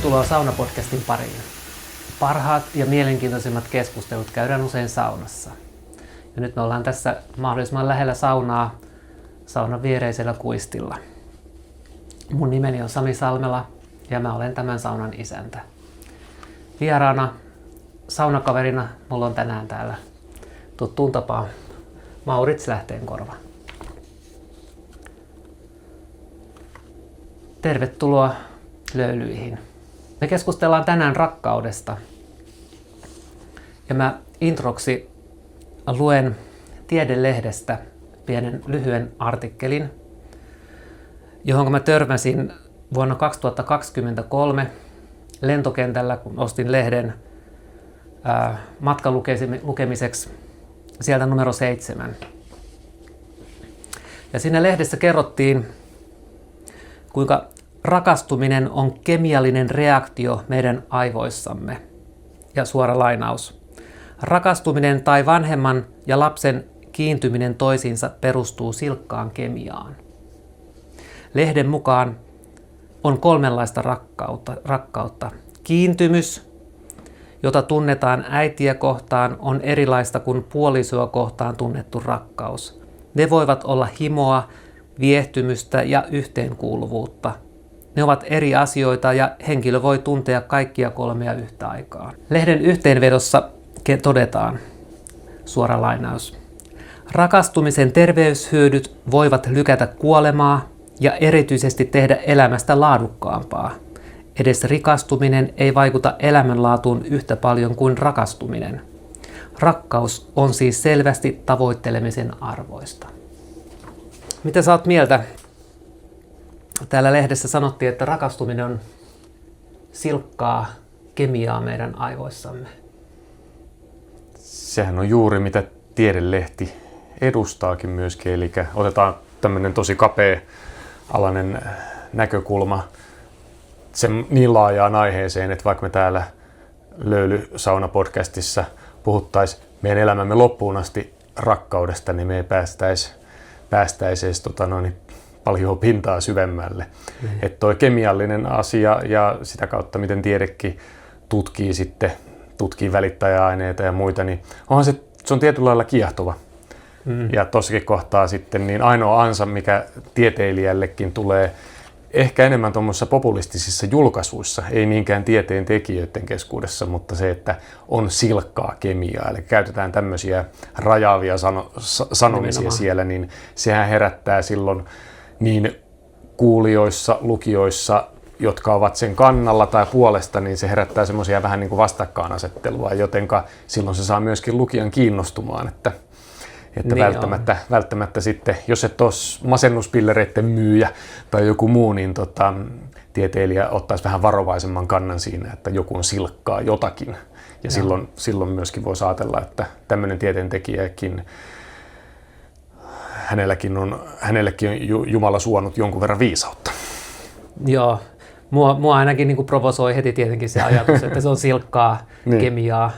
Tervetuloa Sauna-podcastin pariin. Parhaat ja mielenkiintoisimmat keskustelut käydään usein saunassa. Ja nyt me ollaan tässä mahdollisimman lähellä saunaa, saunan viereisellä kuistilla. Mun nimeni on Sami Salmela ja mä olen tämän saunan isäntä. Vieraana, saunakaverina, mulla on tänään täällä tuttuun tapaan Maurits Lähteenkorva. Tervetuloa löylyihin. Me keskustellaan tänään rakkaudesta. Ja mä introksi luen Tiedelehdestä pienen lyhyen artikkelin, johon mä törmäsin vuonna 2023 lentokentällä, kun ostin lehden matkalukemiseksi sieltä numero 7. Ja siinä lehdessä kerrottiin, kuinka rakastuminen on kemiallinen reaktio meidän aivoissamme. Ja suora lainaus. Rakastuminen tai vanhemman ja lapsen kiintyminen toisiinsa perustuu silkkaan kemiaan. Lehden mukaan on kolmenlaista rakkautta. Kiintymys, jota tunnetaan äitiä kohtaan, on erilaista kuin puolisoa kohtaan tunnettu rakkaus. Ne voivat olla himoa, viehtymystä ja yhteenkuuluvuutta. Ne ovat eri asioita ja henkilö voi tuntea kaikkia kolmea yhtä aikaa. Lehden yhteenvedossa todetaan, suora lainaus. Rakastumisen terveyshyödyt voivat lykätä kuolemaa ja erityisesti tehdä elämästä laadukkaampaa. Edes rikastuminen ei vaikuta elämänlaatuun yhtä paljon kuin rakastuminen. Rakkaus on siis selvästi tavoittelemisen arvoista. Mitä sä oot mieltä? Täällä lehdessä sanottiin, että rakastuminen on silkkaa kemiaa meidän aivoissamme. Sehän on juuri mitä Tiedelehti edustaakin myöskin, eli otetaan tämmöinen tosi kapea-alainen näkökulma sen niin laajaan aiheeseen, että vaikka me täällä Löyly-sauna-podcastissa puhuttaisiin meidän elämämme loppuun asti rakkaudesta, niin me ei päästäisi edes paljon pintaa syvemmälle. Että toi kemiallinen asia ja sitä kautta miten tiedekin tutkii välittäjäaineita ja muita, niin onhan se on tietyllä lailla kiehtova. Ja tossakin kohtaa sitten niin ainoa ansa, mikä tieteilijällekin tulee ehkä enemmän tuommoisissa populistisissa julkaisuissa, ei niinkään tieteen tekijöiden keskuudessa, mutta se, että on silkkaa kemiaa, eli käytetään tämmöisiä rajaavia sanomisia siellä, niin sehän herättää silloin niin kuulijoissa, lukijoissa, jotka ovat sen kannalla tai puolesta, niin se herättää semmoisia vähän niin kuin vastakkainasettelua, jotenka silloin se saa myöskin lukijan kiinnostumaan, että niin välttämättä sitten, jos et ole masennuspillereiden myyjä tai joku muu, niin tieteilijä ottaisi vähän varovaisemman kannan siinä, että joku on silkkaa jotakin. Ja silloin myöskin voisi ajatella, että tämmöinen tieteentekijäkin, hänellekin on Jumala suonut jonkun verran viisautta. Joo, mua ainakin niin kuin provosoi heti tietenkin se ajatus, että se on silkkaa kemiaa,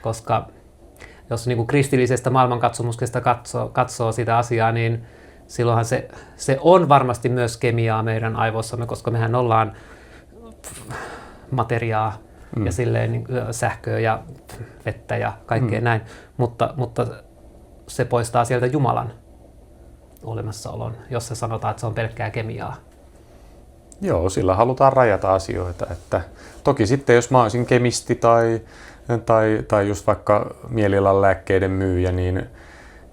koska jos niin kuin kristillisestä maailmankatsomuksesta katsoo sitä asiaa, niin silloinhan se on varmasti myös kemiaa meidän aivoissamme, koska mehän ollaan materiaa ja silleen niin, sähköä ja vettä ja kaikkea näin, mutta se poistaa sieltä Jumalan olemassaolon, jos se sanotaan, että se on pelkkää kemiaa. Joo, sillä halutaan rajata asioita. Että toki sitten, jos mä olisin kemisti tai just vaikka mielialan lääkkeiden myyjä, niin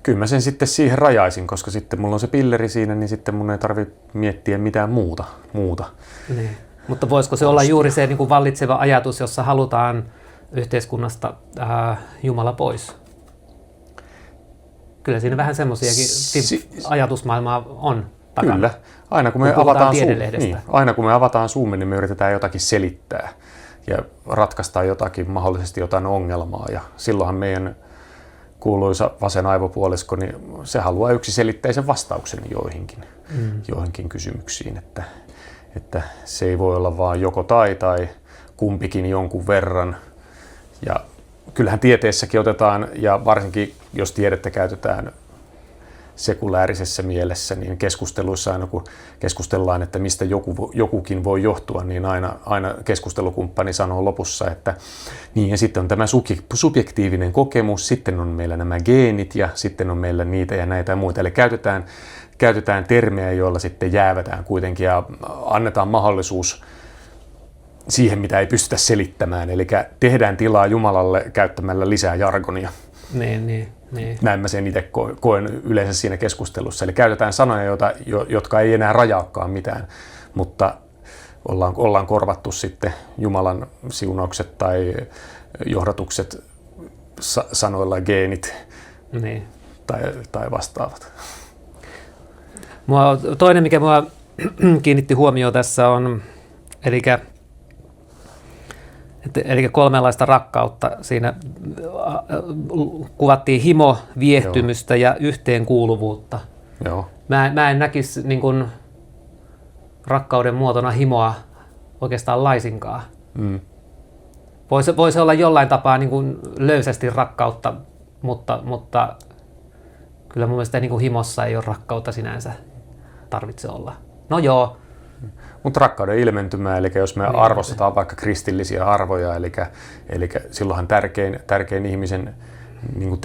kyllä mä sen sitten siihen rajaisin, koska sitten mulla on se pilleri siinä, niin sitten mun ei tarvitse miettiä mitään muuta. Niin. Mutta voisiko se olla juuri se niin kuin vallitseva ajatus, jossa halutaan yhteiskunnasta Jumala pois? Kyllä siinä vähän semmoisiakin ajatusmaailmaa on takana. Kyllä. Aina kun me avataan suumme, niin me yritetään jotakin selittää ja ratkaista mahdollisesti jotain ongelmaa. Ja silloinhan meidän kuuluisa vasen aivopuolisko, niin se haluaa yksiselitteisen vastauksen joihinkin kysymyksiin. Että se ei voi olla vaan joko tai kumpikin jonkun verran. Ja kyllähän tieteessäkin otetaan, ja varsinkin jos tiedettä käytetään sekuläärisessä mielessä, niin keskusteluissa aina kun keskustellaan, että mistä jokukin voi johtua, niin aina keskustelukumppani sanoo lopussa, että niin ja sitten on tämä subjektiivinen kokemus, sitten on meillä nämä geenit ja sitten on meillä niitä ja näitä ja muita. Eli käytetään termejä, joilla sitten jäävätään kuitenkin ja annetaan mahdollisuus siihen, mitä ei pystytä selittämään. Eli tehdään tilaa Jumalalle käyttämällä lisää jargonia. Niin. Näin mä sen itse koen yleensä siinä keskustelussa. Eli käytetään sanoja, jotka ei enää rajaakaan mitään, mutta ollaan korvattu sitten Jumalan siunaukset tai johdatukset sanoilla geenit tai vastaavat. Toinen, mikä mua kiinnitti huomioon tässä on, eli kolmenlaista rakkautta. Siinä kuvattiin himo, viehtymystä ja yhteenkuuluvuutta. Joo. Mä en näkisi niin kuin rakkauden muotona himoa oikeastaan laisinkaan. Voisi olla jollain tapaa niin kuin löysästi rakkautta, mutta kyllä mun mielestä niin kuin himossa ei ole rakkautta sinänsä tarvitse olla. No joo. Mutta rakkauden ilmentymää, eli jos me arvostetaan vaikka kristillisiä arvoja, eli silloinhan tärkein ihmisen niin kuin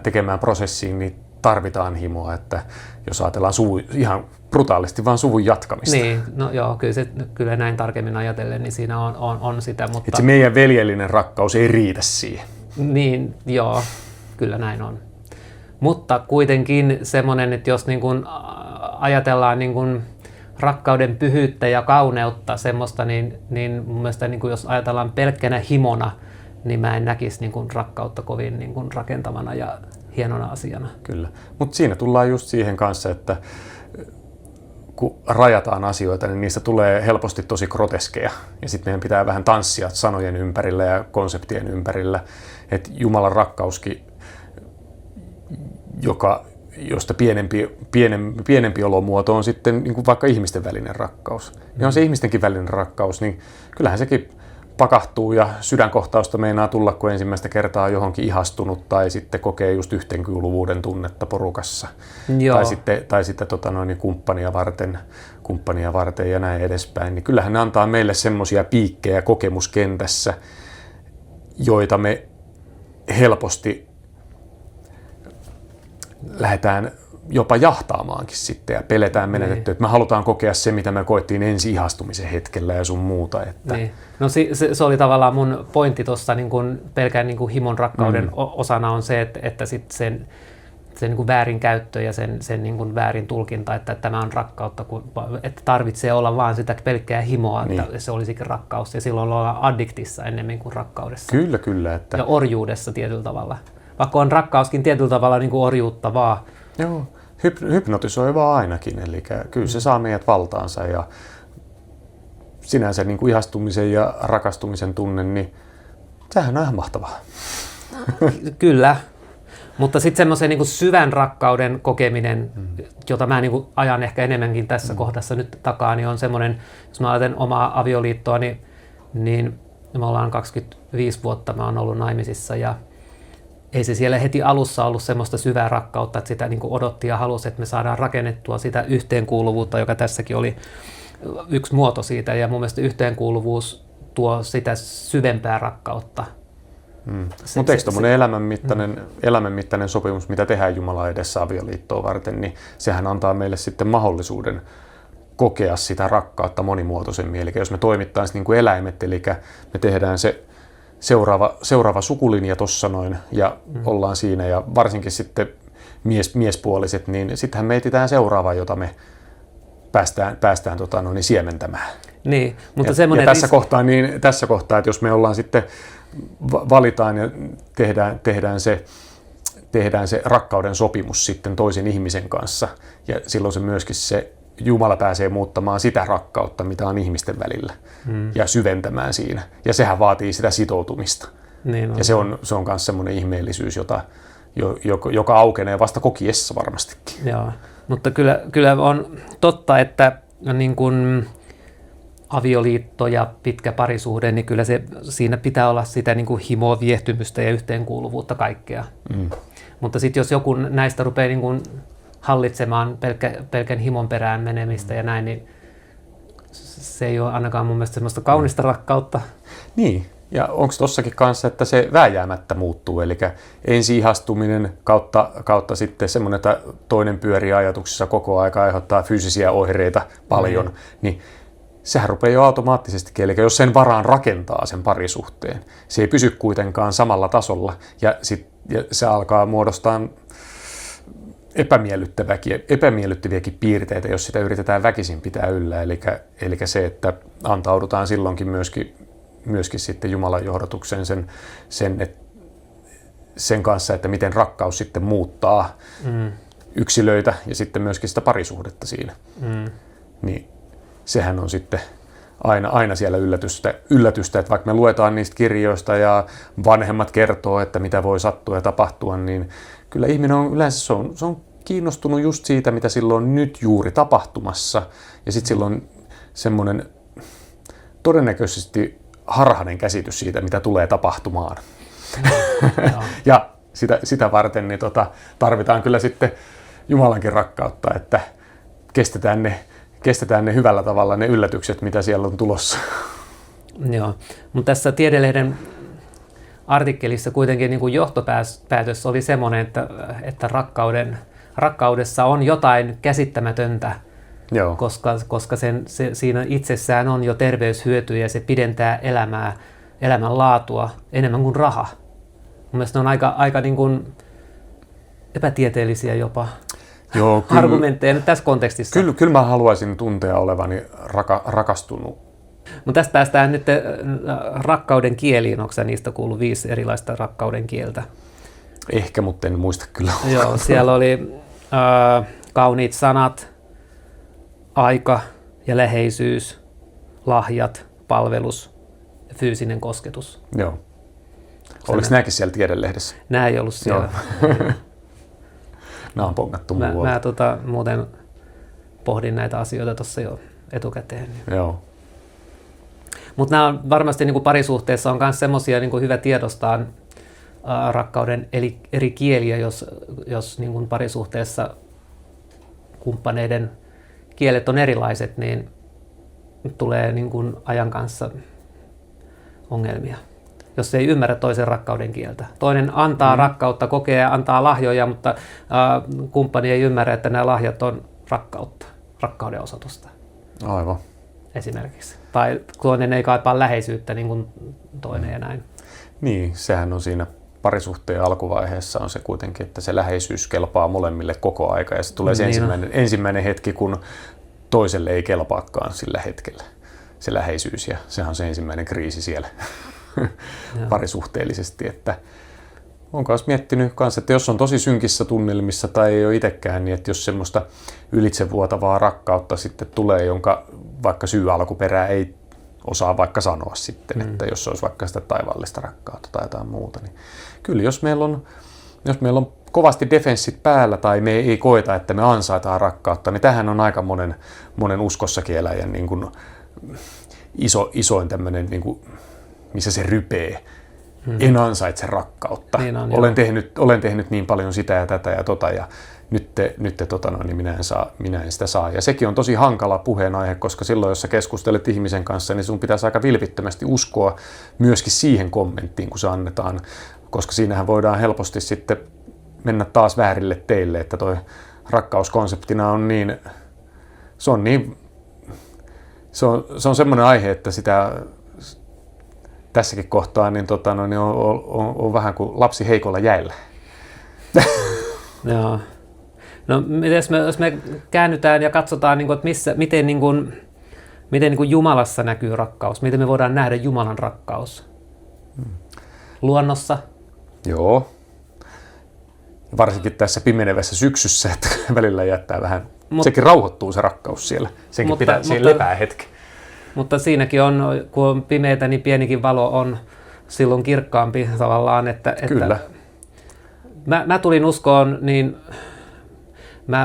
tekemään prosessiin, niin tarvitaan himoa, että jos ajatellaan ihan brutaalisti vaan suvun jatkamista. Niin, no joo, kyllä näin tarkemmin ajatellen, niin siinä on sitä, mutta... Että se meidän veljellinen rakkaus ei riitä siihen. Niin, joo, kyllä näin on. Mutta kuitenkin semmoinen, että jos niin kuin ajatellaan niin kuin rakkauden pyhyyttä ja kauneutta semmoista, niin mun mielestä niin kuin jos ajatellaan pelkkänä himona, niin mä en näkisi niin kuin rakkautta kovin niin kuin rakentavana ja hienona asiana. Kyllä, mutta siinä tullaan just siihen kanssa, että kun rajataan asioita, niin niistä tulee helposti tosi groteskeja. Ja sitten meidän pitää vähän tanssia sanojen ympärillä ja konseptien ympärillä. Että Jumalan rakkauskin, josta pienempi olomuoto on sitten niin kuin vaikka ihmisten välinen rakkaus. Ja on se ihmistenkin välinen rakkaus, niin kyllähän sekin pakahtuu ja sydänkohtausta meinaa tulla, kun ensimmäistä kertaa johonkin ihastunut tai sitten kokee just yhteenkuuluvuuden tunnetta porukassa. Joo. Tai sitten kumppania varten ja näin edespäin. Niin kyllähän ne antaa meille semmoisia piikkejä kokemuskentässä, joita me helposti lähdetään jopa jahtaamaankin sitten ja peletään menetetty, että me halutaan kokea se, mitä me koettiin ensi-ihastumisen hetkellä ja sun muuta. Että... Niin. No se oli tavallaan mun pointti tuossa niin kun pelkään niin kun himon rakkauden osana on se, että sit sen niin kuin väärinkäyttö ja sen niin kuin väärin tulkinta, että tämä on rakkautta, että tarvitsee olla vaan sitä pelkkää himoa, niin. Että se olisikin rakkaus ja silloin ollaan addiktissa ennemmin kuin rakkaudessa. Kyllä. Että... Ja orjuudessa tietyllä tavalla. Vaikka on rakkauskin tietyllä tavalla niin kuin orjuuttavaa. Joo, hypnotisoivaa ainakin, eli kyllä se saa meidät valtaansa ja sinänsä niin kuin ihastumisen ja rakastumisen tunne, niin sehän on ihan mahtavaa. Kyllä, mutta sitten semmoisen niin kuin syvän rakkauden kokeminen, jota mä niin kuin ajan ehkä enemmänkin tässä kohdassa nyt takaa, niin on semmoinen, jos mä ajattelen omaa avioliittoa, niin me ollaan 25 vuotta, mä oon ollut naimisissa ja ei se siellä heti alussa ollut semmoista syvää rakkautta, että sitä niin kuin odotti ja halusi, että me saadaan rakennettua sitä yhteenkuuluvuutta, joka tässäkin oli yksi muoto siitä. Ja mun mielestä yhteenkuuluvuus tuo sitä syvempää rakkautta. Mutta eikö tuommoinen elämänmittainen sopimus, mitä tehdään Jumalan edessä avioliittoa varten, niin sehän antaa meille sitten mahdollisuuden kokea sitä rakkautta monimuotoisemmin. Eli jos me toimittaisiin niin kuin eläimet, eli me tehdään se seuraava sukulinja tuossa noin ja ollaan siinä ja varsinkin sitten miespuoliset, niin sittenhän me etsitään seuraavaa, jota me päästään siementämään. Niin, mutta ja tässä kohtaa, että jos me ollaan sitten valitaan ja tehdään se rakkauden sopimus sitten toisen ihmisen kanssa ja silloin se myöskin se Jumala pääsee muuttamaan sitä rakkautta, mitä on ihmisten välillä ja syventämään siinä. Ja sehän vaatii sitä sitoutumista. Niin on. Ja se on myös semmoinen ihmeellisyys, joka aukenee vasta kokiessa varmastikin. Joo, mutta kyllä on totta, että niin kun avioliitto ja pitkä parisuhde, niin kyllä siinä pitää olla sitä niin kuin himoa, viehtymystä ja yhteenkuuluvuutta kaikkea. Mutta sitten jos joku näistä rupeaa niin kuin hallitsemaan pelkän himon perään menemistä ja näin, niin se ei ole ainakaan mun mielestä semmoista kaunista rakkautta. Niin, ja onko tossakin kanssa, että se vääjäämättä muuttuu, eli ensi-ihastuminen kautta sitten semmoinen, että toinen pyörii ajatuksissa koko aika, aiheuttaa fyysisiä oireita paljon, niin sehän rupeaa jo automaattisesti, eli jos sen varaan rakentaa sen parisuhteen, se ei pysy kuitenkaan samalla tasolla, ja se alkaa muodostaa epämiellyttäviäkin piirteitä, jos sitä yritetään väkisin pitää yllä, eli se, että antaudutaan silloinkin myöskin sitten Jumalan johdatukseen sen kanssa, että miten rakkaus sitten muuttaa yksilöitä ja sitten myöskin sitä parisuhdetta siinä. Niin sehän on sitten aina siellä yllätystä, että vaikka me luetaan niistä kirjoista ja vanhemmat kertoo, että mitä voi sattua ja tapahtua, niin kyllä ihminen on yleensä se on kiinnostunut just siitä, mitä silloin on nyt juuri tapahtumassa, ja sitten silloin semmoinen todennäköisesti harhainen käsitys siitä, mitä tulee tapahtumaan. Ja sitä varten niin tarvitaan kyllä sitten Jumalankin rakkautta, että kestetään ne hyvällä tavalla ne yllätykset, mitä siellä on tulossa. Joo, mutta tässä Tiedelehden artikkelissa kuitenkin niin kuin johtopäätös oli semmoinen, että rakkaudessa on jotain käsittämätöntä, Joo. koska siinä itsessään on jo terveyshyötyjä ja se pidentää elämänlaatua enemmän kuin raha. Mun mielestä ne on aika niin kuin epätieteellisiä jopa. Joo, argumentteja nyt tässä kontekstissa. Kyllä mä haluaisin tuntea olevani rakastunut. Mutta tästä päästään nyt rakkauden kieliin. Onko sä niistä kuullut 5 erilaista rakkauden kieltä? Ehkä, mutta en muista kyllä. Joo, siellä oli kauniit sanat, aika ja läheisyys, lahjat, palvelus ja fyysinen kosketus. Joo. Oliko nämäkin siellä Tiedelehdessä? Nämä ei ollut siellä. Nämä on pongattu muualta. Mä muuten pohdin näitä asioita tuossa jo etukäteen. Joo. Mutta nämä on varmasti niin kuin parisuhteessa on myös semmoisia niin kuin hyvä tiedostaa rakkauden eri kieliä, jos niin kuin parisuhteessa kumppaneiden kielet on erilaiset, niin tulee niin kuin ajan kanssa ongelmia. Jos ei ymmärrä toisen rakkauden kieltä. Toinen antaa rakkautta, kokee ja antaa lahjoja, mutta kumppani ei ymmärrä, että nämä lahjat on rakkauden osoitusta. Aivan. Esimerkiksi. Tai toinen ei kaipaa läheisyyttä niin kuin toinen ja näin. Niin, sehän on siinä parisuhteen alkuvaiheessa on se kuitenkin, että se läheisyys kelpaa molemmille koko aika ja se tulee se ensimmäinen hetki, kun toiselle ei kelpaakaan sillä hetkellä se läheisyys ja sehän on se ensimmäinen kriisi siellä parisuhteellisesti, että olen myös miettinyt kanssa, että jos on tosi synkissä tunnelmissa tai ei ole itsekään, niin että jos semmoista ylitsevuotavaa rakkautta sitten tulee, jonka vaikka syy-alkuperää ei osaa vaikka sanoa sitten, että jos se olisi vaikka sitä taivaallista rakkautta tai jotain muuta, niin kyllä jos meillä on kovasti defenssit päällä tai me ei koeta, että me ansaitaan rakkautta, niin tähän on aika monen uskossakin eläjän niin kuin isoin tämmöinen, niin kuin, missä se rypee. En ansaitse rakkautta. Niin olen tehnyt niin paljon sitä ja tätä ja tota ja nyt niin minä en sitä saa. Ja sekin on tosi hankala puheenaihe, koska silloin, jos sä keskustelet ihmisen kanssa, niin sun pitäisi aika vilpittömästi uskoa myöskin siihen kommenttiin, kun se annetaan, koska siinähän voidaan helposti sitten mennä taas väärille teille, että toi rakkauskonseptina on niin, se on semmoinen aihe, että sitä tässäkin kohtaa niin on vähän kuin lapsi heikolla jäillä. Joo. No jos me käännytään ja katsotaan, että miten Jumalassa näkyy rakkaus, miten me voidaan nähdä Jumalan rakkaus? Luonnossa? Joo. Varsinkin tässä pimenevässä syksyssä, että välillä jättää vähän, sekin rauhoittuu se rakkaus siellä. Senkin pitää siinä lepää hetki. Mutta siinäkin on, kun on pimeätä, niin pienikin valo on silloin kirkkaampi tavallaan. Kyllä. Mä tulin uskoon, niin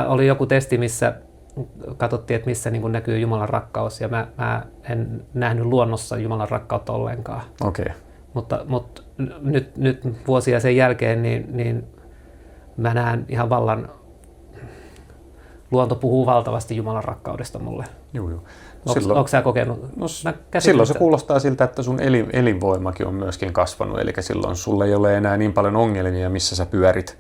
oli joku testi, missä katsottiin, että missä niin kuin näkyy Jumalan rakkaus, ja mä en nähnyt luonnossa Jumalan rakkautta ollenkaan. Okay. Mutta nyt vuosia sen jälkeen, niin mä näen ihan luonto puhuu valtavasti Jumalan rakkaudesta mulle. Joo. Onko sä kokenut? Silloin se kuulostaa siltä, että sun elinvoimakin on myöskin kasvanut, eli silloin sulla ei ole enää niin paljon ongelmia, missä sä pyörit.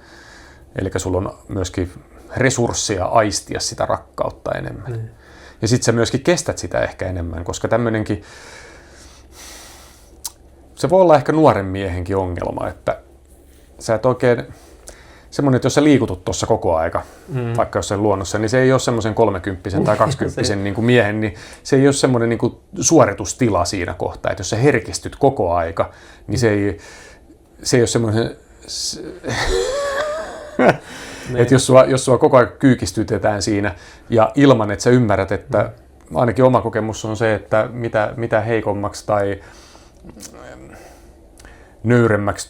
Eli sulla on myöskin resursseja aistia sitä rakkautta enemmän. Ja sit sä myöskin kestät sitä ehkä enemmän, koska tämmönenkin, se voi olla ehkä nuoren miehenkin ongelma, että sä et oikein, semmoinen, että jos sä liikutut tuossa koko aika, vaikka jossain luonnossa, niin se ei ole semmoisen 30 tai 20 niin kuin miehen, niin se ei ole semmoinen niin kuin suoritustila siinä kohtaa, että jos sä herkistyt koko aika, niin se ei ole semmoinen, että jos sua koko ajan kyykistytetään siinä ja ilman, että sä ymmärrät, että ainakin oma kokemus on se, että mitä heikommaksi tai nöyremmäksi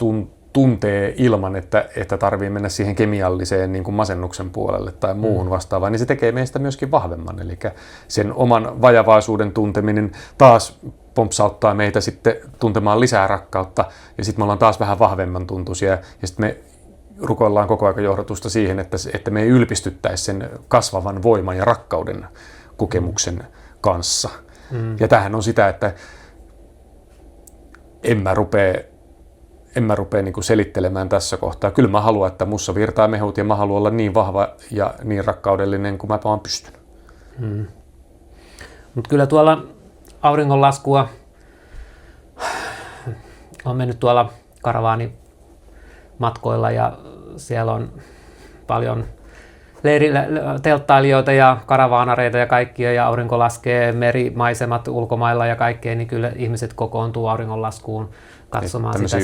tuntee ilman, että tarvii mennä siihen kemialliseen niin kuin masennuksen puolelle tai muuhun vastaavaan, niin se tekee meistä myöskin vahvemman. Eli sen oman vajavaisuuden tunteminen taas pompsauttaa meitä sitten tuntemaan lisää rakkautta, ja sitten me ollaan taas vähän vahvemman tuntuisia, ja sitten me rukoillaan koko ajan johdatusta siihen, että me ei ylpistyttäisi sen kasvavan voiman ja rakkauden kokemuksen kanssa. Ja tämähän on sitä, että en mä rupea niin kuin selittelemään tässä kohtaa. Kyllä mä haluan, että mussa virtaa mehut ja mä haluan olla niin vahva ja niin rakkaudellinen kuin mä vaan pystyn. Mutta kyllä tuolla auringonlaskua on mennyt tuolla karavaanimatkoilla ja siellä on paljon telttailijoita ja karavaanareita ja kaikkia ja aurinko laskee, merimaisemat ulkomailla ja kaikkea, niin kyllä ihmiset kokoontuu auringonlaskuun katsomaan sitä.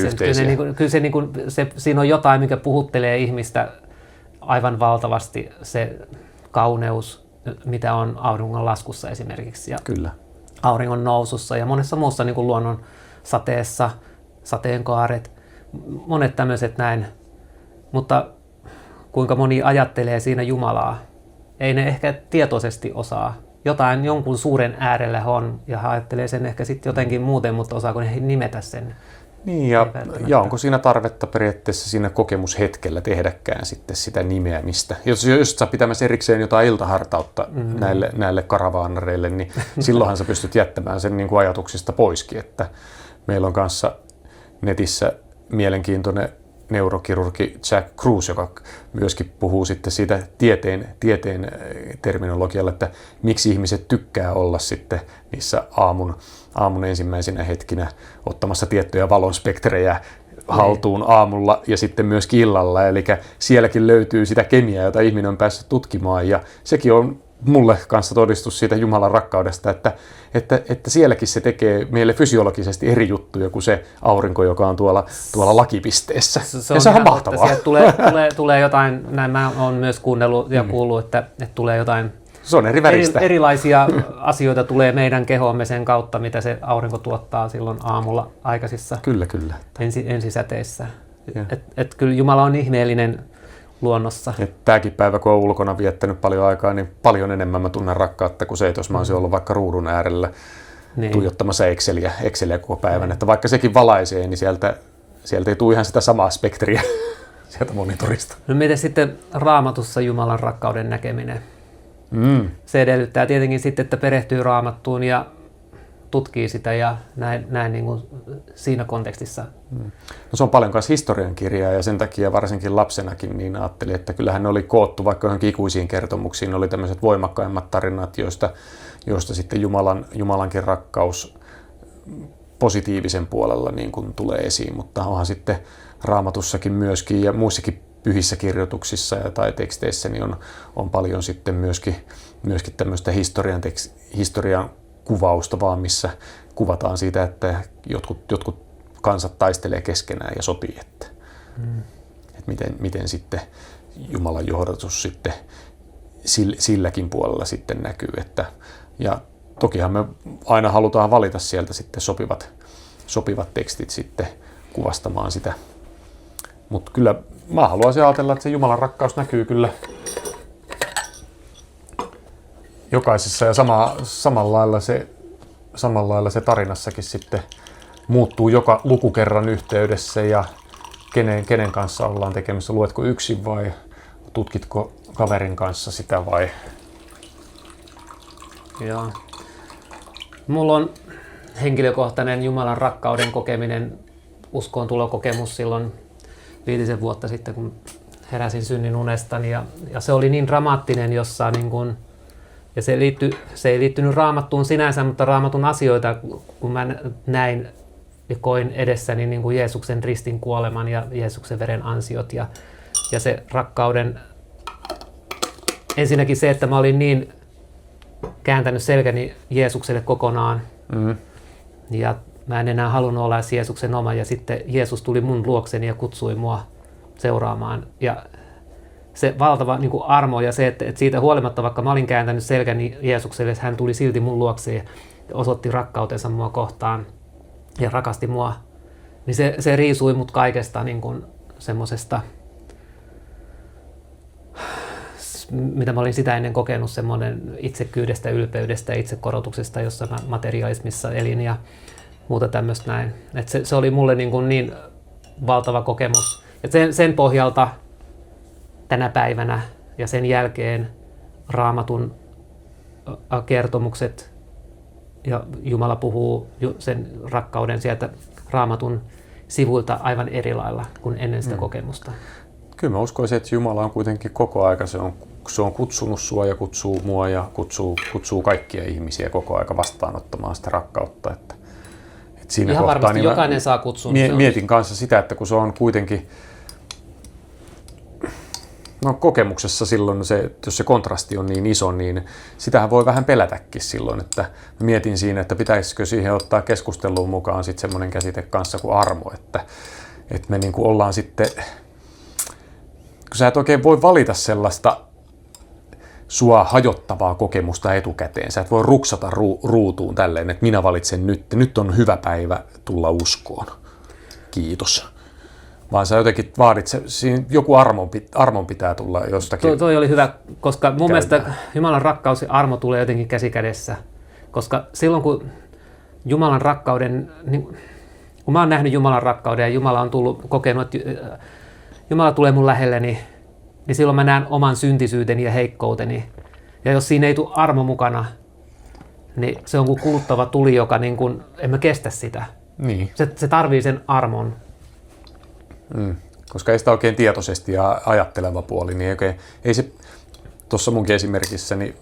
Siinä on jotain, mikä puhuttelee ihmistä aivan valtavasti, se kauneus, mitä on auringonlaskussa esimerkiksi ja kyllä. auringon nousussa ja monessa muussa niin kuin luonnon sateessa, sateenkaaret, monet tämmöiset näin, mutta kuinka moni ajattelee siinä Jumalaa. Ei ne ehkä tietoisesti osaa. Jonkun suuren äärellä on ja ajattelee sen ehkä sitten jotenkin muuten, mutta osaako ne nimetä sen? Niin, ja onko siinä tarvetta periaatteessa siinä kokemushetkellä tehdäkään sitten sitä nimeämistä? Jos sä pitämässä erikseen jotain iltahartautta näille karavaanareille, niin silloinhan sä pystyt jättämään sen niin kuin ajatuksista poiskin. Että meillä on kanssa netissä mielenkiintoinen neurokirurgi Jack Kruse, joka myöskin puhuu sitten siitä tieteen terminologialla, että miksi ihmiset tykkää olla sitten niissä aamun ensimmäisenä hetkinä ottamassa tiettyjä valonspektrejä haltuun aamulla ja sitten myös illalla. Eli sielläkin löytyy sitä kemiaa, jota ihminen on päässyt tutkimaan, ja sekin on mulle kanssa todistus siitä Jumalan rakkaudesta, että sielläkin se tekee meille fysiologisesti eri juttuja kuin se aurinko, joka on tuolla lakipisteessä. Se on mahtavaa. Sieltä tulee jotain, näin mä oon myös kuunnellut ja kuullut, että tulee jotain se on eri väristä. Erilaisia asioita tulee meidän kehoomme sen kautta, mitä se aurinko tuottaa silloin aamulla aikaisissa kyllä. ensisäteissä. Et kyllä Jumala on ihmeellinen luonnossa. Tämäkin päivä, kun olen ulkona viettänyt paljon aikaa, niin paljon enemmän mä tunnen rakkautta kuin se, että jos mä olisin ollut vaikka ruudun äärellä tuijottamassa Exceliä koko päivän. Että vaikka sekin valaisee, niin sieltä ei tule ihan sitä samaa spektriä sieltä monitorista. No miten sitten Raamatussa Jumalan rakkauden näkeminen? Se edellyttää tietenkin sitten, että perehtyy Raamattuun ja tutkii sitä ja näin niin kuin siinä kontekstissa. No se on paljon myös historiankirjaa ja sen takia varsinkin lapsenakin niin ajattelin, että kyllähän ne oli koottu vaikka johonkin ikuisiin kertomuksiin. Ne oli tämmöiset voimakkaimmat tarinat, joista sitten Jumalankin rakkaus positiivisen puolella niin kuin tulee esiin, mutta onhan sitten Raamatussakin myöskin ja muissakin pyhissä kirjoituksissa tai teksteissä niin on paljon sitten myöskin tämmöistä historian kuvausta vaan, missä kuvataan siitä, että jotkut kansat taistelee keskenään ja sotii, että miten sitten Jumalan johdatus sitten silläkin puolella sitten näkyy, ja tokihan me aina halutaan valita sieltä sitten sopivat tekstit sitten kuvastamaan sitä, mutta kyllä mä haluaisin ajatella, että se Jumalan rakkaus näkyy kyllä jokaisessa ja samalla lailla se tarinassakin sitten muuttuu joka lukukerran yhteydessä ja kenen kanssa ollaan tekemisissä. Luetko yksin vai tutkitko kaverin kanssa sitä vai? Joo. Mulla on henkilökohtainen Jumalan rakkauden kokeminen, uskoon tulokokemus silloin 5 vuotta sitten, kun heräsin synnin unestani. Ja se oli niin dramaattinen, jossa niin kun, ja se ei liittynyt Raamattuun sinänsä, mutta Raamatun asioita, kun mä näin ja koin edessäni niin kuin Jeesuksen ristin kuoleman ja Jeesuksen veren ansiot ja se rakkauden. Ensinnäkin se, että mä olin niin kääntänyt selkäni Jeesukselle kokonaan ja mä en enää halunnut olla edes Jeesuksen oma ja sitten Jeesus tuli mun luokseni ja kutsui mua seuraamaan ja se valtava niin kuin armo ja se, että siitä huolimatta, vaikka mä olin kääntänyt selkäni Jeesukselle, hän tuli silti mun luokseen ja osoitti rakkautensa mua kohtaan ja rakasti mua, niin se riisui mut kaikesta niin kuin semmosesta, mitä mä olin sitä ennen kokenut, semmoinen itsekyydestä, ylpeydestä ja itsekorotuksesta, jossa mä materialismissa elin ja muuta tämmöistä näin. Et se oli mulle niin valtava kokemus. Ja sen pohjalta tänä päivänä ja sen jälkeen Raamatun kertomukset ja Jumala puhuu sen rakkauden sieltä Raamatun sivuilta aivan eri lailla kuin ennen sitä kokemusta. Kyllä mä uskoisin, että Jumala on kuitenkin koko aika, se on kutsunut sua ja kutsuu mua ja kutsuu kaikkia ihmisiä koko aika vastaanottamaan sitä rakkautta. Että siinä ihan kohtaa, varmasti niin jokainen saa kutsun. Mietin kanssa sitä, että kun se on kuitenkin kokemuksessa silloin, jos se kontrasti on niin iso, niin sitähän voi vähän pelätäkin silloin, että mietin siinä, että pitäisikö siihen ottaa keskusteluun mukaan sitten semmoinen käsite kanssa kuin armo, että me niin kuin ollaan sitten, kun sä et oikein voi valita sellaista sua hajottavaa kokemusta etukäteen, sä et voi ruksata ruutuun tälleen, että minä valitsen nyt on hyvä päivä tulla uskoon, kiitos. Vaan sä jotenkin vaadit, siinä joku armon pitää tulla jostakin. Toi oli hyvä, koska mun mielestä Jumalan rakkaus ja armo tulee jotenkin käsi kädessä. Koska silloin kun Jumalan rakkauden, kun mä oon nähnyt Jumalan rakkauden ja Jumala on kokenut, että Jumala tulee mun lähelleni, niin silloin mä näen oman syntisyyteni ja heikkouteni. Ja jos siinä ei tule armo mukana, niin se on kuin kuluttava tuli, joka niin kuin, en mä kestä sitä. Niin. Se tarvii sen armon. Koska ei sitä oikein tietoisesti ja ajatteleva puoli, niin ei se tuossa munkin esimerkissä, niin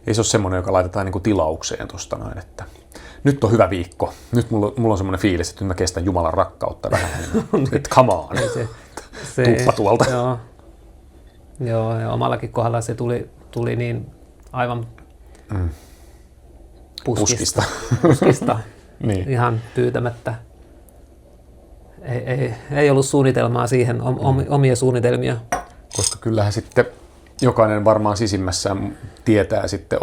ei se ole semmoinen, joka laitetaan niin kuin tilaukseen tuosta noin, että nyt on hyvä viikko, nyt mulla on semmoinen fiilis, että nyt mä kestän Jumalan rakkautta vähän enemmän, että come on, tuuppa tuolta. Joo, ja omallakin kohdalla se tuli niin aivan puskista. Niin. Ihan pyytämättä. Ei ollut suunnitelmaa siihen, omia suunnitelmia. Koska kyllähän sitten jokainen varmaan sisimmässään tietää sitten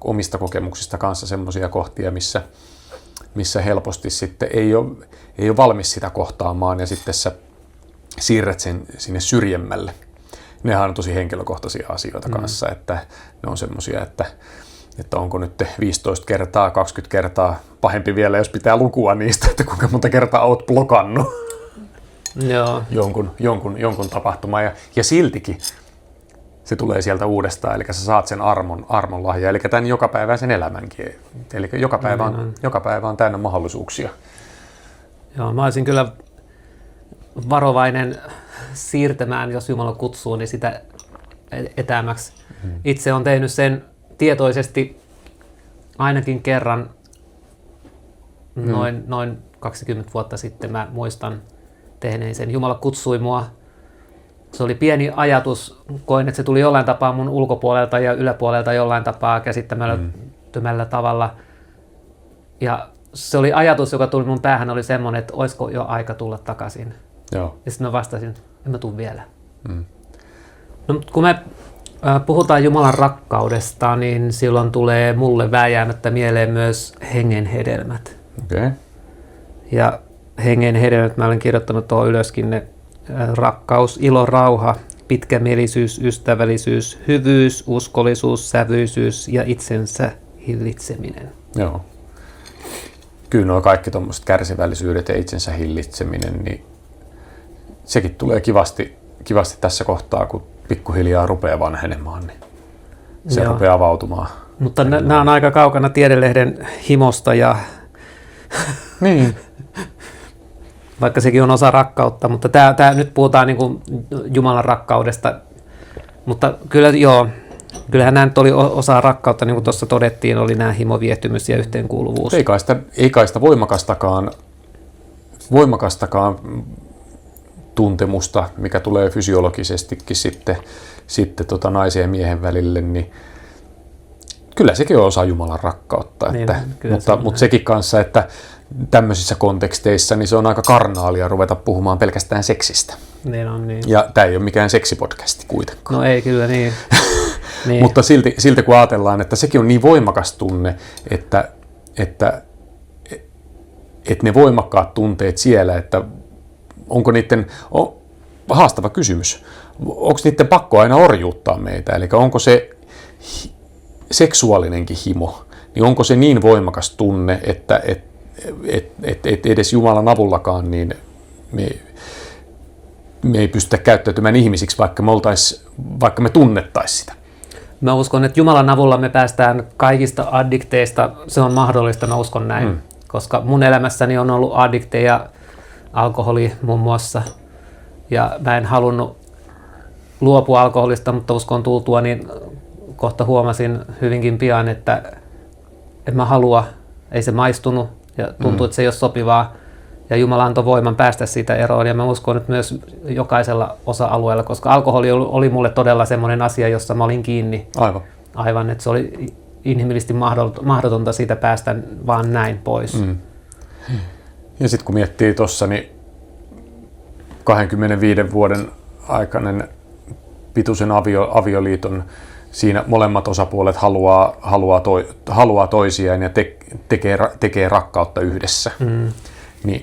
omista kokemuksista kanssa semmoisia kohtia, missä helposti sitten ei ole valmis sitä kohtaamaan ja sitten sä siirrät sen sinne syrjemmälle. Nehän on tosi henkilökohtaisia asioita kanssa, että ne on semmoisia, että onko nyt 15 kertaa, 20 kertaa, pahempi vielä, jos pitää lukua niistä, että kuinka monta kertaa oot blokannut jonkun tapahtuman. Ja siltikin se tulee sieltä uudestaan, eli sä saat sen armon lahja, eli tämän jokapäiväisen elämänkin. Eli joka päivä on täynnä mahdollisuuksia. Joo, mä olisin kyllä varovainen siirtämään, jos Jumala kutsuu, niin sitä etäämmäksi. Itse olen tehnyt sen tietoisesti ainakin kerran noin 20 vuotta sitten. Mä muistan tehneen sen. Jumala kutsui mua. Se oli pieni ajatus. Koin, että se tuli jollain tapaa mun ulkopuolelta ja yläpuolelta jollain tapaa käsittämättömällä tavalla. Ja se oli ajatus, joka tuli mun päähän, oli semmoinen, että olisiko jo aika tulla takaisin. Joo. Ja sitten mä vastasin, en mä tuu vielä. No, kun me puhutaan Jumalan rakkaudesta, niin silloin tulee mulle vääjäämättä mieleen myös hengen hedelmät. Okay. Ja hengen hedelmät, mä olen kirjoittanut tuohon ylöskin ne: rakkaus, ilo, rauha, pitkämielisyys, ystävällisyys, hyvyys, uskollisuus, sävyisyys ja itsensä hillitseminen. Joo. Kyllä nuo kaikki tuommoiset kärsivällisyydet ja itsensä hillitseminen, niin sekin tulee kivasti tässä kohtaa, kun pikkuhiljaa rupeaa vanhenemaan, niin se rupeaa avautumaan. Mutta nämä on aika kaukana Tiedelehden himosta ja niin. Vaikka sekin on osa rakkautta, mutta tää nyt puhutaan niin kuin Jumalan rakkaudesta. Mutta kyllähän nämä nyt oli osa rakkautta, niin kuin tuossa todettiin, oli nämä himo, viehtymys ja yhteenkuuluvuus. Ei kai sitä voimakastakaan tuntemusta, mikä tulee fysiologisestikin sitten naisen ja miehen välille, niin kyllä sekin on osa Jumalan rakkautta. Niin, mutta sekin kanssa, että tämmöisissä konteksteissa niin se on aika karnaalia ruveta puhumaan pelkästään seksistä. Niin on, niin. Ja tämä ei ole mikään seksipodcasti kuitenkaan. No ei kyllä, niin. Niin. Mutta silti kun ajatellaan, että sekin on niin voimakas tunne, että ne voimakkaat tunteet siellä, että onko niiden, haastava kysymys, onko niiden pakko aina orjuuttaa meitä, eli onko se seksuaalinenkin himo, niin onko se niin voimakas tunne, että edes Jumalan avullakaan niin me ei pystytä käyttäytymään ihmisiksi, vaikka me tunnettaisiin sitä. Mä uskon, että Jumalan avulla me päästään kaikista addikteista, se on mahdollista, mä uskon näin. Koska mun elämässäni on ollut addikteja, alkoholi muun muassa, ja mä en halunnut luopua alkoholista, mutta uskon tultua, niin kohta huomasin hyvinkin pian, että en mä halua, ei se maistunut, ja tuntuu, että se ei ole sopivaa, ja Jumala antoi voiman päästä siitä eroon, ja mä uskon, että myös jokaisella osa-alueella, koska alkoholi oli mulle todella semmoinen asia, jossa mä olin kiinni. Aivan, että se oli inhimillisesti mahdotonta siitä päästä vaan näin pois. Ja sitten kun miettii tuossa, niin 25 vuoden aikainen pituisen avioliiton, siinä molemmat osapuolet haluaa toisiaan ja tekee rakkautta yhdessä. Niin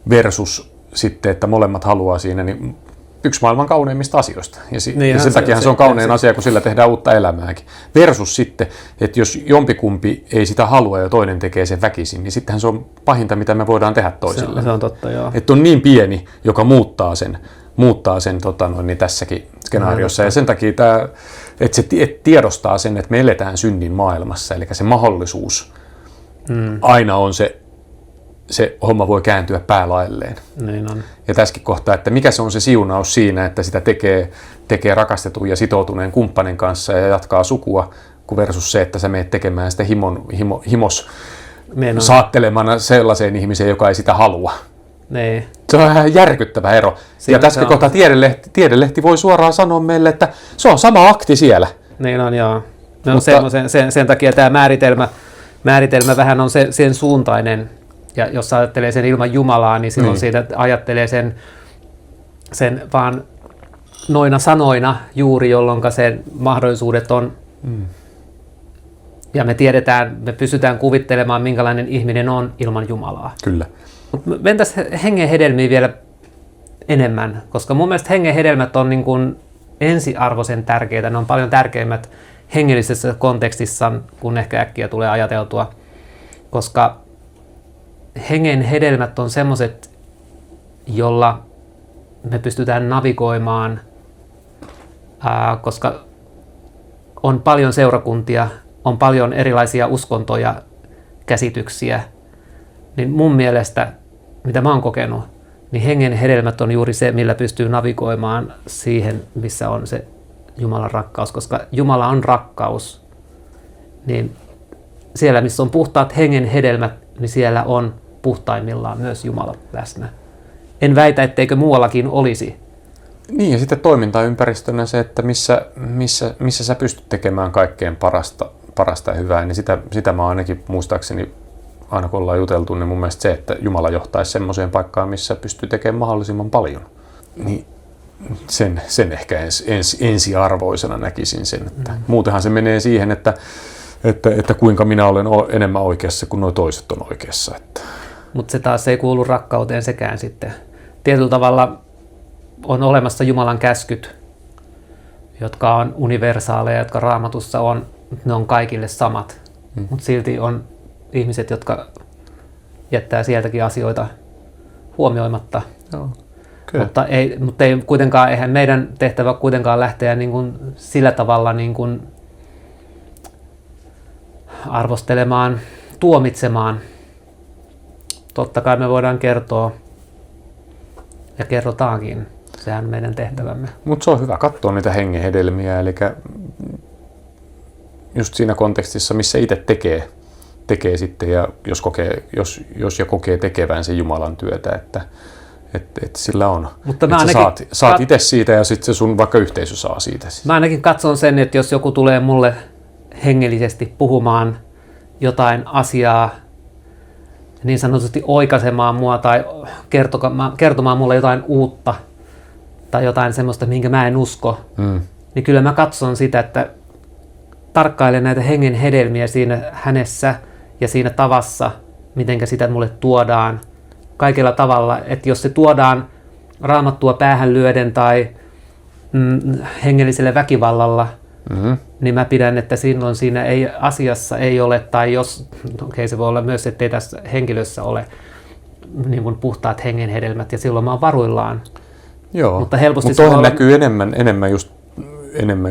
versus sitten, että molemmat haluaa siinä, niin yksi maailman kauneimmista asioista. Ja sen takia se on kaunein asia, kun sillä tehdään uutta elämääkin. Versus sitten, että jos jompikumpi ei sitä halua ja toinen tekee sen väkisin, niin sittenhän se on pahinta, mitä me voidaan tehdä toisille. Se on totta, joo. Että on niin pieni, joka muuttaa sen niin tässäkin skenaariossa. Ja sen takia että se tiedostaa sen, että me eletään synnin maailmassa. Eli se mahdollisuus aina on se homma voi kääntyä päälailleen. Niin on. Ja tässäkin kohtaa, että mikä se on se siunaus siinä, että sitä tekee rakastetun ja sitoutuneen kumppanin kanssa ja jatkaa sukua, kun versus se, että sä menet tekemään sitä himos saattelemana sellaiseen ihmiseen, joka ei sitä halua. Niin. Se on ihan järkyttävä ero. Ja tässä kohtaa Tiedelehti voi suoraan sanoa meille, että se on sama akti siellä. Niin on, joo. No, sen takia tämä määritelmä vähän on sen suuntainen. Ja jos ajattelee sen ilman Jumalaa, niin silloin siitä ajattelee sen vaan noina sanoina juuri, jolloin sen mahdollisuudet on. Ja me pystytään kuvittelemaan, minkälainen ihminen on ilman Jumalaa. Kyllä. Mutta mentäisiin hengen hedelmiin vielä enemmän, koska mun mielestä hengen hedelmät on niin kuin ensiarvoisen tärkeitä. Ne on paljon tärkeimmät hengellisessä kontekstissa, kun ehkä äkkiä tulee ajateltua, koska hengen hedelmät on semmoiset, jolla me pystytään navigoimaan, koska on paljon seurakuntia, on paljon erilaisia uskontoja, käsityksiä, niin mun mielestä, mitä mä oon kokenut, niin hengen hedelmät on juuri se, millä pystyy navigoimaan siihen, missä on se Jumalan rakkaus, koska Jumala on rakkaus, niin siellä, missä on puhtaat hengen hedelmät, niin siellä on puhtaimmillaan myös Jumala läsnä. En väitä, etteikö muuallakin olisi. Niin, ja sitten toimintaympäristönä se, että missä sä pystyt tekemään kaikkein parasta ja hyvää, niin sitä mä ainakin muistaakseni, aina kun ollaan juteltu, niin mun mielestä se, että Jumala johtaisi semmoiseen paikkaan, missä pystyy tekemään mahdollisimman paljon. Niin sen ehkä ensiarvoisena näkisin sen. Että muutenhan se menee siihen, että kuinka minä olen enemmän oikeassa kuin nuo toiset on oikeassa. Mutta se taas ei kuulu rakkauteen sekään sitten. Tietyllä tavalla on olemassa Jumalan käskyt, jotka on universaaleja, jotka Raamatussa on, ne on kaikille samat. Mutta silti on ihmiset, jotka jättää sieltäkin asioita huomioimatta. Joo, Okay. Mutta ei kuitenkaan, eihän meidän tehtävä kuitenkaan lähteä niin kuin sillä tavalla niin kuin arvostelemaan, tuomitsemaan. Totta kai me voidaan kertoa ja kerrotaankin. Sehän on meidän tehtävämme. Mutta se on hyvä katsoa niitä hengenhedelmiä, eli just siinä kontekstissa, missä itse tekee sitten, ja jos kokee tekevän sen Jumalan työtä, että sillä on. Mutta että saat itse siitä ja sitten se sun vaikka yhteisö saa siitä. Mä ainakin katson sen, että jos joku tulee mulle hengellisesti puhumaan jotain asiaa, niin sanotusti oikaisemaan mua tai kertomaan mulle jotain uutta tai jotain semmoista, minkä mä en usko, niin kyllä mä katson sitä, että tarkkailen näitä hengen hedelmiä siinä hänessä ja siinä tavassa, mitenkä sitä mulle tuodaan kaikella tavalla, että jos se tuodaan raamattua päähän lyöden tai hengellisellä väkivallalla, niin mä pidän, että silloin siinä asiassa ei ole, tai jos, se voi olla myös, ettei tässä henkilössä ole niin kuin puhtaat hengenhedelmät, ja silloin mä oon varuillaan. Joo, mutta helposti toihan näkyy enemmän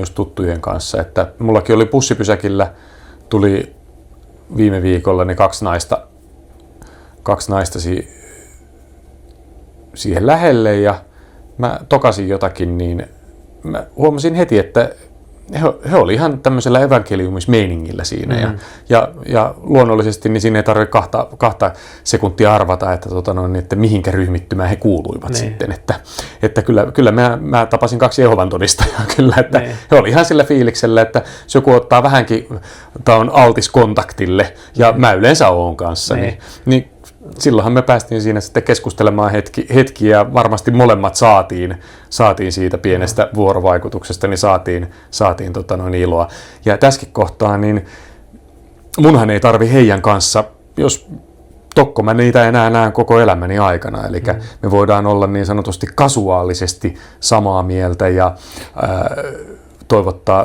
just tuttujen kanssa, että mullakin oli bussipysäkillä, tuli viime viikolla ne kaksi naista siihen lähelle, ja mä tokasin jotakin, niin mä huomasin heti, että he oli ihan tämmöisellä evankeliumismeiningillä siinä, ja luonnollisesti niin siinä ei tarvitse kahta sekuntia arvata, että mihinkä ryhmittymään he kuuluivat sitten, että kyllä mä tapasin 2 Jehovan todistajaa kyllä, että he oli ihan sillä fiiliksellä, että jos joku ottaa vähänkin, tai on altis kontaktille, ja mä yleensä oon kanssa, niin silloinhan me päästiin siinä sitten keskustelemaan hetki ja varmasti molemmat saatiin siitä pienestä vuorovaikutuksesta, niin saatiin iloa. Ja tässäkin kohtaa, niin munhan ei tarvi heidän kanssa, jos tokko mä niitä enää näen koko elämäni aikana, eli me voidaan olla niin sanotusti kasuaalisesti samaa mieltä ja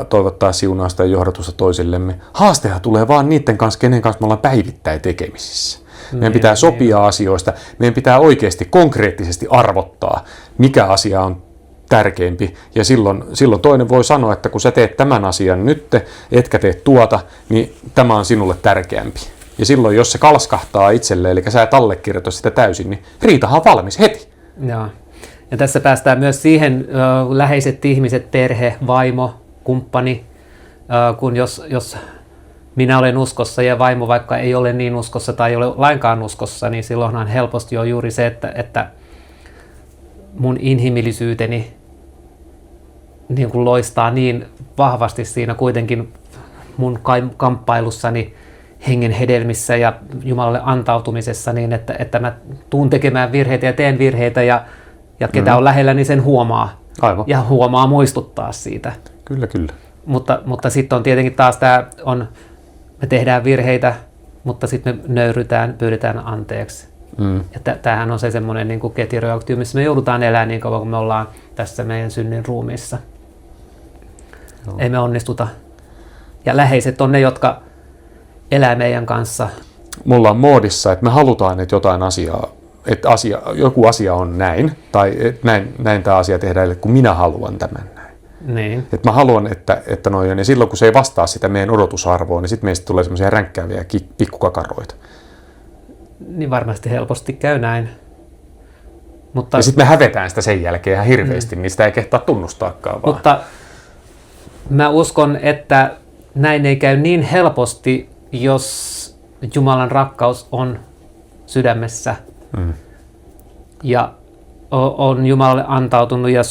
toivottaa siunausta ja johdatusta toisillemme. Haastehan tulee vaan niiden kanssa, kenen kanssa me ollaan päivittäin tekemisissä. Meidän pitää sopia asioista, meidän pitää oikeasti konkreettisesti arvottaa, mikä asia on tärkeämpi. Ja silloin toinen voi sanoa, että kun sä teet tämän asian nyt, etkä tee tuota, niin tämä on sinulle tärkeämpi. Ja silloin, jos se kalskahtaa itselleen, eli sä et allekirjoita sitä täysin, niin riitahan on valmis heti. Joo. Ja tässä päästään myös siihen läheiset ihmiset, perhe, vaimo, kumppani, kun jos minä olen uskossa ja vaimo vaikka ei ole niin uskossa tai ei ole lainkaan uskossa, niin silloinhan helposti on juuri se, että mun inhimillisyyteni niin kuin loistaa niin vahvasti siinä kuitenkin mun kamppailussani hengen hedelmissä ja Jumalalle antautumisessa niin, että mä tuun tekemään virheitä ja teen virheitä ja ketä on lähellä, niin sen huomaa. Aivan. Ja huomaa muistuttaa siitä. Kyllä. Mutta sitten on tietenkin taas me tehdään virheitä, mutta sitten me nöyrytään, pyydetään anteeksi. Ja tämähän on se semmoinen niin kuin ketjureaktio, missä me joudutaan elämään niin kauan, kun me ollaan tässä meidän synnin ruumiissa. Joo. Ei me onnistuta. Ja läheiset on ne, jotka elää meidän kanssa. Mulla on moodissa, että me halutaan, että joku asia on näin, tai näin tämä asia tehdään, kun minä haluan tämän näin. Niin. Että mä haluan, että noi on, ja silloin kun se ei vastaa sitä meidän odotusarvoa, niin sitten meistä tulee semmoisia ränkkääviä pikkukakaroita. Niin varmasti helposti käy näin. Mutta, ja sitten me hävetään sitä sen jälkeen ihan hirveästi, niin sitä ei kehtaa tunnustaakaan vaan. Mutta mä uskon, että näin ei käy niin helposti, jos Jumalan rakkaus on sydämessä ja on Jumalalle antautunut ja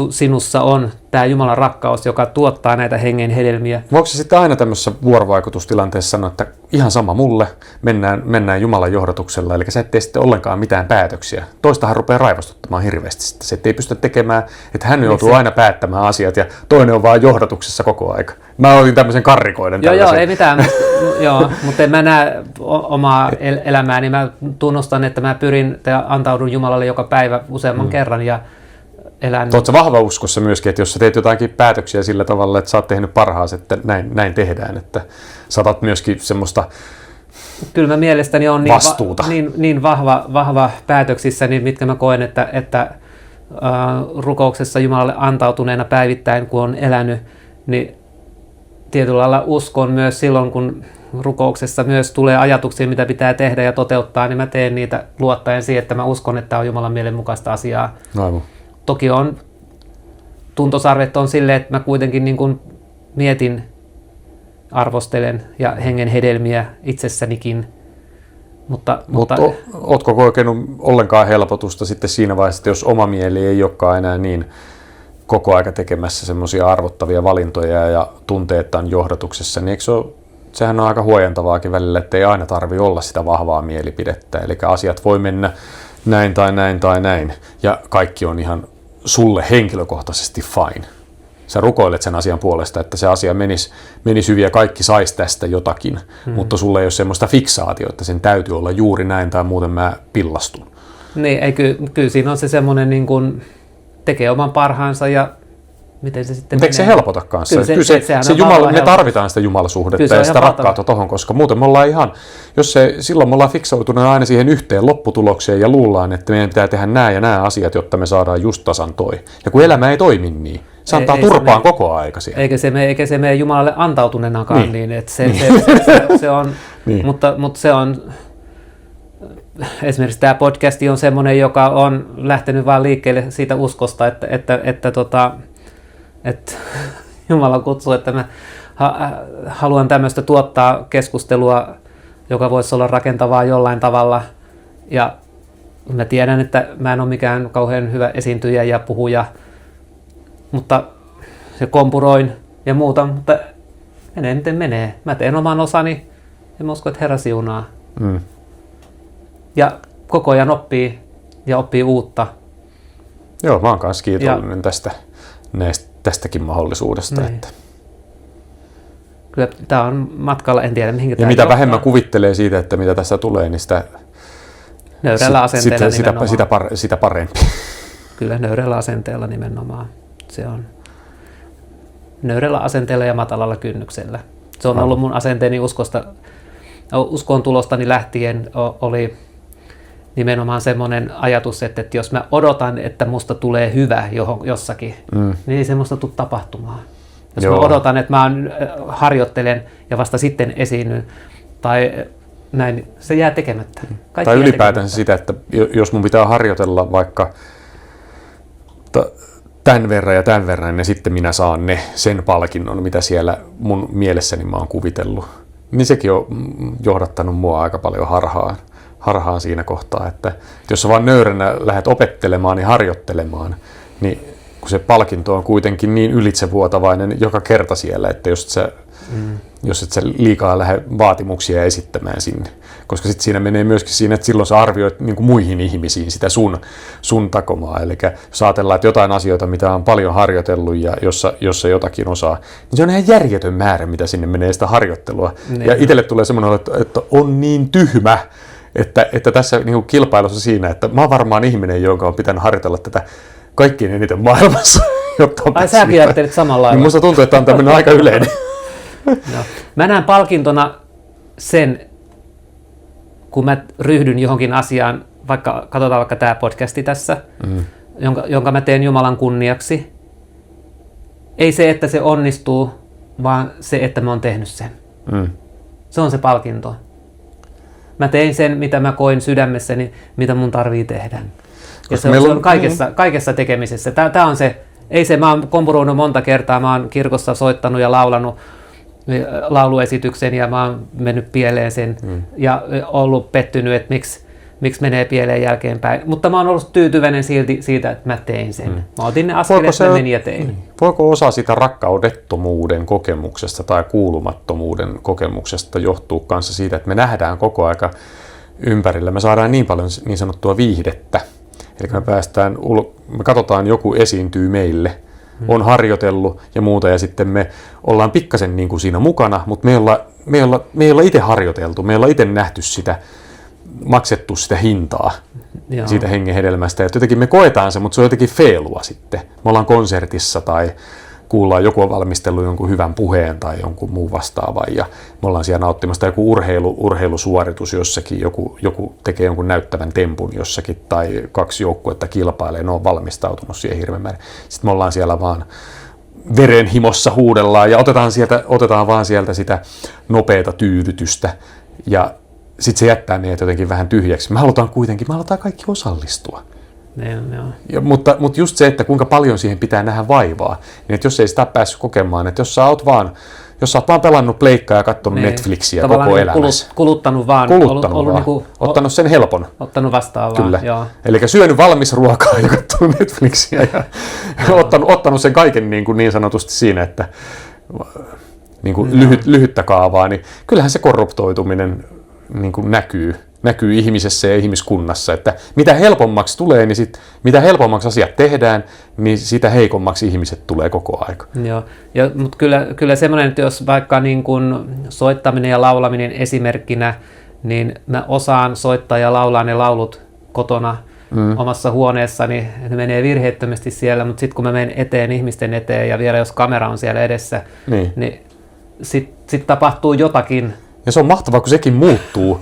sinussa on tämä Jumalan rakkaus, joka tuottaa näitä hengen hedelmiä. Voiko se sitten aina tämmöisessä vuorovaikutustilanteessa sanoa, että ihan sama mulle, mennään Jumalan johdatuksella, eli sä et tee sitten ollenkaan mitään päätöksiä. Toistahan rupeaa raivostuttamaan hirveästi sitten. Se ei pysty tekemään, että hän joutuu aina päättämään asiat ja toinen on vaan johdatuksessa koko aika. Mä olin tämmöisen karrikoiden. Joo, ei mitään. Joo, mutta en mä näe omaa elämääni. Mä tunnustan, että mä pyrin ja antaudun Jumalalle joka päivä useamman kerran ja elän. Oletko vahva uskossa myöskin, että jos sä teet jotakin päätöksiä sillä tavalla, että sä oot tehnyt parhaasi, että näin tehdään, että saatat myöskin semmoista kyllä mä mielestäni on vastuuta. niin vahva päätöksissä, niin mitkä mä koen, että rukouksessa Jumalalle antautuneena päivittäin, kun on elänyt, niin tietyllä lailla uskon myös silloin, kun rukouksessa myös tulee ajatuksia, mitä pitää tehdä ja toteuttaa, niin mä teen niitä luottaen siihen, että mä uskon, että tämä on Jumalan mielen mukaista asiaa. Aivan. Toki on tuntosarvet on silleen, että mä kuitenkin niin kuin mietin, arvostelen ja hengen hedelmiä itsessänikin. Mutta ootko kokenut ollenkaan helpotusta sitten siinä vaiheessa, että jos oma mieli ei olekaan enää niin koko aika tekemässä semmoisia arvottavia valintoja ja tunteet on johdatuksessa, niin eikö sehän on aika huojentavaakin välillä, että ei aina tarvitse olla sitä vahvaa mielipidettä. Eli asiat voi mennä näin tai näin tai näin ja kaikki on ihan sulle henkilökohtaisesti fine. Sä rukoilet sen asian puolesta, että se asia menisi hyvin ja kaikki sais tästä jotakin, mutta sulle ei ole semmoista fiksaatiota, että sen täytyy olla juuri näin tai muuten mä pillastun. Niin, kyllä siinä on se semmoinen niin kuin tekee oman parhaansa ja miten se sitten menee. Eikö se helpota kanssa? Kyllä se Jumala, me tarvitaan sitä jumalasuhdetta ja sitä rakkautta tohon, koska muuten me ollaan ihan, silloin me ollaan fiksautuneet aina siihen yhteen lopputulokseen ja luullaan, että meidän pitää tehdä nämä ja nämä asiat, jotta me saadaan just tasan toi. Ja kun elämä ei toimi niin, se antaa turpaan koko aika siellä. Eikä se mene Jumalalle antautuneenakaan niin, että se on, niin. mutta se on, esimerkiksi tämä podcasti on semmoinen, joka on lähtenyt vaan liikkeelle siitä uskosta, että Jumala kutsuu, että mä haluan tämmöistä tuottaa keskustelua, joka voisi olla rakentavaa jollain tavalla. Ja mä tiedän, että mä en ole mikään kauhean hyvä esiintyjä ja puhuja, mutta se kompuroin ja muuta, mutta menee miten menee. Mä teen oman osani ja mä uskon, että Herra siunaa. Ja koko ajan oppii uutta. Joo, mä oon kanssa kiitollinen tästäkin mahdollisuudesta. Niin. Että. Kyllä tämä on matkalla, en tiedä mihinkä ja mitä vähemmän kuvittelee siitä, että mitä tässä tulee, niin sitä nöyrällä asenteella nimenomaan. Sitä parempi. Kyllä nöyrällä asenteella nimenomaan. Se on nöyrällä asenteella ja matalalla kynnyksellä. Se on ollut mun asenteeni uskon tulostani lähtien oli nimenomaan semmoinen ajatus, että jos mä odotan, että musta tulee hyvä jossakin, niin ei semmoista tule tapahtumaan. Jos mä odotan, että mä harjoittelen ja vasta sitten esiinnyn, tai näin, se jää tekemättä. Tai ylipäätään sitä, että jos mun pitää harjoitella vaikka tämän verran, ja sitten minä saan sen palkinnon, mitä siellä mun mielessäni mä oon kuvitellut, niin sekin on johdattanut mua aika paljon harhaan siinä kohtaa, että jos sä vaan nöyränä lähdet opettelemaan ja harjoittelemaan, niin kun se palkinto on kuitenkin niin ylitsevuotavainen joka kerta siellä, että jos et sä liikaa lähde vaatimuksia esittämään sinne. Koska sitten siinä menee myöskin siinä, että silloin sä arvioit niin kuin muihin ihmisiin sitä sun takomaa. Eli jos ajatellaan, että jotain asioita, mitä on paljon harjoitellut ja jossa jotakin osaa, niin se on ihan järjetön määrä, mitä sinne menee sitä harjoittelua. Niin. Ja itselle tulee semmoinen, että on niin tyhmä, että tässä niin kuin kilpailussa siinä, että mä oon varmaan ihminen, jonka on pitänyt harjoitella tätä kaikkein eniten maailmassa. Ai säkin ajattelit samalla lailla. Niin musta tuntuu, että on tämmöinen aika yleinen. Mä näen palkintona sen, kun mä ryhdyn johonkin asiaan, katsotaan vaikka tämä podcasti tässä, jonka mä teen Jumalan kunniaksi. Ei se, että se onnistuu, vaan se, että mä oon tehnyt sen. Se on se palkinto. Mä tein sen, mitä mä koin sydämessäni, mitä mun tarvii tehdä. Ja se on kaikessa tekemisessä. Tää on se, mä oon kompuroinut monta kertaa, mä oon kirkossa soittanut ja laulanut lauluesityksen ja mä oon mennyt pieleen sen ja ollut pettynyt, että miksi menee pieleen jälkeenpäin. Mutta mä oon ollut tyytyväinen silti siitä, että mä tein sen. Mä otin ne askeleet, mä menin ja tein. Voiko osa sitä rakkaudettomuuden kokemuksesta tai kuulumattomuuden kokemuksesta johtuu kanssa siitä, että me nähdään koko aika ympärillä. Me saadaan niin paljon niin sanottua viihdettä. Eli me katsotaan, joku esiintyy meille, on harjoitellut ja muuta, ja sitten me ollaan pikkasen niin kuin siinä mukana, mutta me ei olla itse harjoiteltu, me ei olla itse nähty sitä, maksettu sitä hintaa siitä hengen hedelmästä. Ja jotenkin me koetaan se, mutta se on jotenkin feilua sitten. Me ollaan konsertissa kuullaan, joku on valmistellut jonkun hyvän puheen tai jonkun muun vastaavan ja me ollaan siellä nauttimassa joku urheilusuoritus jossakin, joku tekee jonkun näyttävän tempun jossakin tai 2 joukkuetta kilpailee, ne on valmistautunut siihen hirveän määrä. Sitten me ollaan siellä vaan verenhimossa huudellaan ja otetaan vaan sieltä sitä nopeata tyydytystä ja sitten se jättää meidät jotenkin vähän tyhjäksi. Me halutaan kaikki osallistua. Mutta just se, että kuinka paljon siihen pitää nähdä vaivaa, niin että jos ei sitä päässyt kokemaan, että jos sä oot vaan pelannut pleikkaa ja katsonut Netflixiä koko elämässä. Kuluttanut vaan. Ottanut sen helpon. Ottanut vastaan vaan. Kyllä. Eli syönyt valmis ruokaa ja katsonut Netflixiä ja ottanut sen kaiken niin sanotusti siinä, että lyhyttä kaavaa, niin kyllähän se korruptoituminen näkyy ihmisessä ja ihmiskunnassa, että mitä helpommaksi tulee, niin mitä helpommaksi asiat tehdään, niin sitä heikommaksi ihmiset tulee koko aika. Joo, mutta kyllä semmoinen, että jos vaikka niin kun soittaminen ja laulaminen esimerkkinä, niin mä osaan soittaa ja laulaa ne laulut kotona omassa huoneessani, ne menee virheettömästi siellä, mutta sitten kun mä menen ihmisten eteen ja vielä jos kamera on siellä edessä, niin sit tapahtuu jotakin. Ja se on mahtavaa, kun sekin muuttuu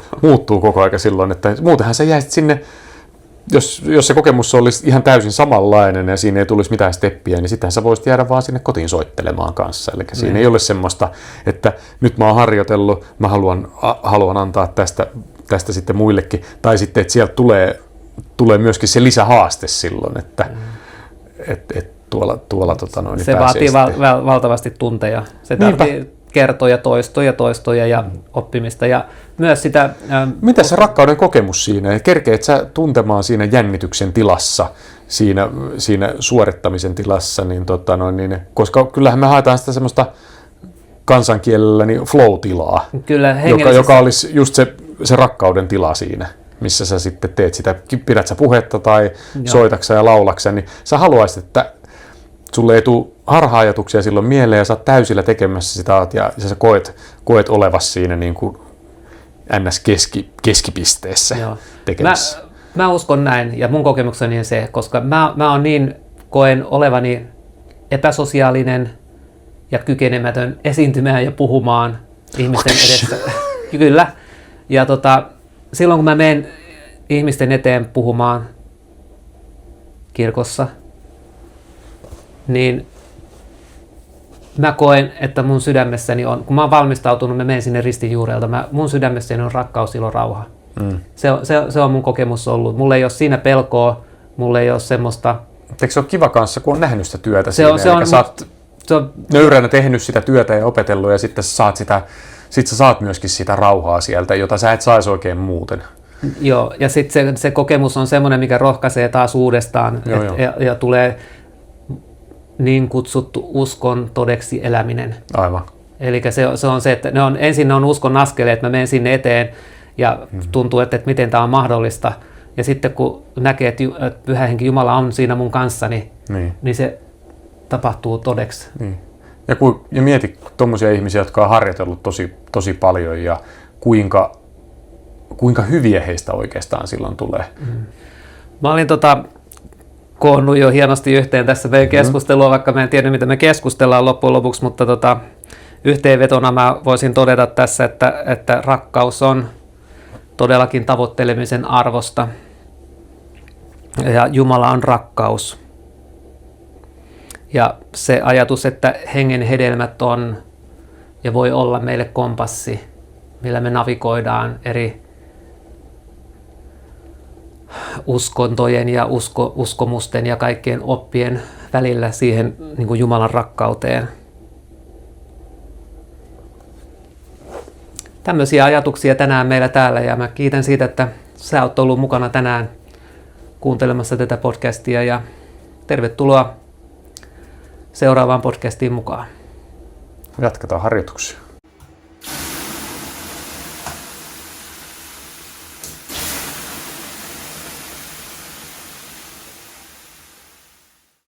koko aika silloin, että muutenhan sä jäisit sinne, jos se kokemus olisi ihan täysin samanlainen ja siinä ei tulisi mitään steppiä, niin sittenhän sä voisit jäädä vaan sinne kotiin soittelemaan kanssa. Eli siinä ei ole semmoista, että nyt mä oon harjoitellut, mä haluan antaa tästä sitten muillekin. Tai sitten, että sieltä tulee myöskin se lisähaaste silloin, että tuolla se vaatii valtavasti tunteja. Se tarvitsee kertoja ja oppimista ja myös sitä... Mitä se rakkauden kokemus siinä? Kerkeet sä tuntemaan siinä jännityksen tilassa, siinä suorittamisen tilassa, niin, koska kyllähän me haetaan sitä semmoista kansankielellä niin flow-tilaa, joka olisi just se rakkauden tila siinä, missä sä sitten teet sitä, pidät sä puhetta tai soitaksa ja laulaksa, niin sä haluaisit, että sulle ei tule harha-ajatuksia silloin mieleen ja sä oot täysillä tekemässä sitä ja sä koet olevas siinä niin kuin NS-keskipisteessä tekemässä. Mä uskon näin ja mun kokemukseni on se, koska mä on koen olevani epäsosiaalinen ja kykenemätön esiintymään ja puhumaan ihmisten edessä. Kyllä. Ja silloin kun mä menen ihmisten eteen puhumaan kirkossa, niin mä koen, että mun sydämessäni on, kun mä oon valmistautunut, mä menen sinne ristin juurelta, mun sydämessäni on rakkaus, ilo, rauha. Se on mun kokemus ollut. Mulla ei ole siinä pelkoa, mulla ei ole semmoista... Eikö se ole kiva kanssa, kun on nähnyt sitä työtä siinä? Sä oot nöyränä tehnyt sitä työtä ja opetellut ja sitten sä saat myöskin sitä rauhaa sieltä, jota sä et saisi oikein muuten. Joo, ja sitten se kokemus on semmoinen, mikä rohkaisee taas uudestaan ja tulee... niin kutsuttu uskon todeksi eläminen. Aivan. Eli se on se, että ensin ne on uskon askeleet, että mä menen sinne eteen ja tuntuu, että miten tämä on mahdollista. Ja sitten kun näkee, että Pyhä Henki Jumala on siinä mun kanssani, niin se tapahtuu todeksi. Niin. Ja mieti tuommoisia ihmisiä, jotka on harjoitellut tosi paljon ja kuinka hyviä heistä oikeastaan silloin tulee. Mä olin koonnut jo hienosti yhteen tässä meidän keskustelua, vaikka mä en tiedä, mitä me keskustellaan loppujen lopuksi, mutta yhteenvetona mä voisin todeta tässä, että rakkaus on todellakin tavoittelemisen arvosta ja Jumala on rakkaus. Ja se ajatus, että hengen hedelmät on ja voi olla meille kompassi, millä me navigoidaan eri uskontojen ja uskomusten ja kaikkien oppien välillä siihen niin kuin Jumalan rakkauteen. Tämmöisiä ajatuksia tänään meillä täällä ja mä kiitän siitä, että sä oot ollut mukana tänään kuuntelemassa tätä podcastia ja tervetuloa seuraavaan podcastiin mukaan. Jatketaan harjoituksia.